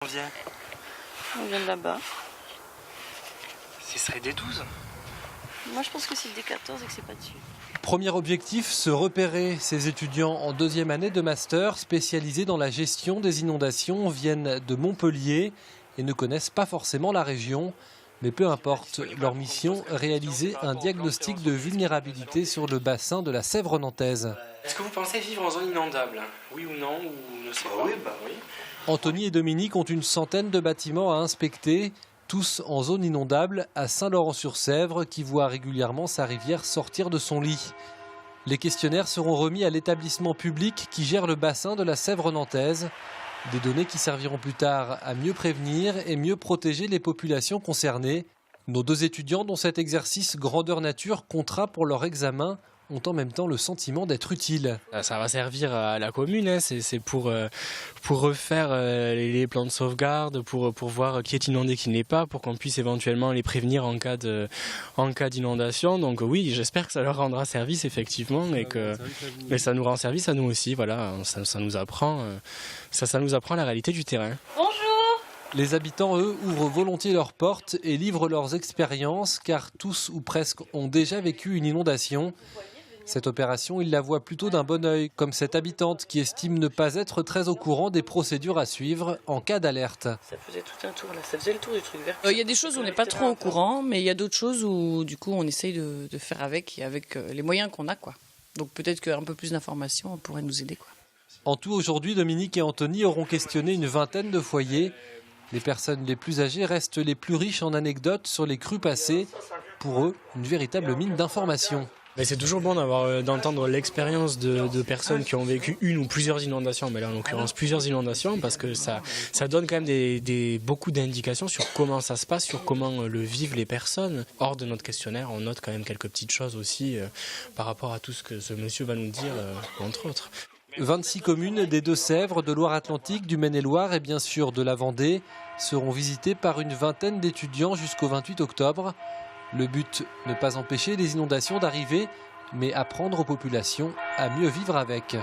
On vient. On vient de là-bas. Ce serait des 12. Moi je pense que c'est des 14 et que c'est pas dessus. Premier objectif, se repérer. Ces étudiants en deuxième année de master spécialisés dans la gestion des inondations viennent de Montpellier et ne connaissent pas forcément la région. Mais peu importe, leur mission, réaliser un diagnostic de vulnérabilité sur le bassin de la Sèvre nantaise. Est-ce que vous pensez vivre en zone inondable? Oui ou non, ou ne sais pas? Oui. Anthony et Dominique ont une centaine de bâtiments à inspecter, tous en zone inondable à Saint-Laurent-sur-Sèvre qui voit régulièrement sa rivière sortir de son lit. Les questionnaires seront remis à l'établissement public qui gère le bassin de la Sèvre nantaise. Des données qui serviront plus tard à mieux prévenir et mieux protéger les populations concernées. Nos deux étudiants dont cet exercice grandeur nature comptera pour leur examen ont en même temps le sentiment d'être utiles. Ça va servir à la commune, hein. C'est pour refaire les plans de sauvegarde, pour voir qui est inondé, qui ne l'est pas, pour qu'on puisse éventuellement les prévenir en cas d'inondation. Donc oui, j'espère que ça leur rendra service effectivement mais ça nous rend service à nous aussi. Voilà, ça nous apprend la réalité du terrain. Bonjour. Les habitants, eux, ouvrent volontiers leurs portes et livrent leurs expériences car tous ou presque ont déjà vécu une inondation. Cette opération, ils la voient plutôt d'un bon œil, comme cette habitante qui estime ne pas être très au courant des procédures à suivre en cas d'alerte. Ça faisait tout un tour là, ça faisait le tour du truc vert. Il y a des choses où on n'est pas trop au courant, mais il y a d'autres choses où du coup on essaye de faire avec les moyens qu'on a, quoi. Donc peut-être qu'un peu plus d'informations pourrait nous aider, quoi. En tout, aujourd'hui, Dominique et Anthony auront questionné une vingtaine de foyers. Les personnes les plus âgées restent les plus riches en anecdotes sur les crues passées. Pour eux, une véritable mine d'informations. Mais c'est toujours bon d'entendre l'expérience de personnes qui ont vécu une ou plusieurs inondations, mais là en l'occurrence plusieurs inondations, parce que ça donne quand même beaucoup d'indications sur comment ça se passe, sur comment le vivent les personnes. Hors de notre questionnaire, on note quand même quelques petites choses aussi par rapport à tout ce que ce monsieur va nous dire, entre autres. 26 communes des Deux-Sèvres, de Loire-Atlantique, du Maine-et-Loire et bien sûr de la Vendée seront visitées par une vingtaine d'étudiants jusqu'au 28 octobre. Le but, ne pas empêcher les inondations d'arriver, mais apprendre aux populations à mieux vivre avec.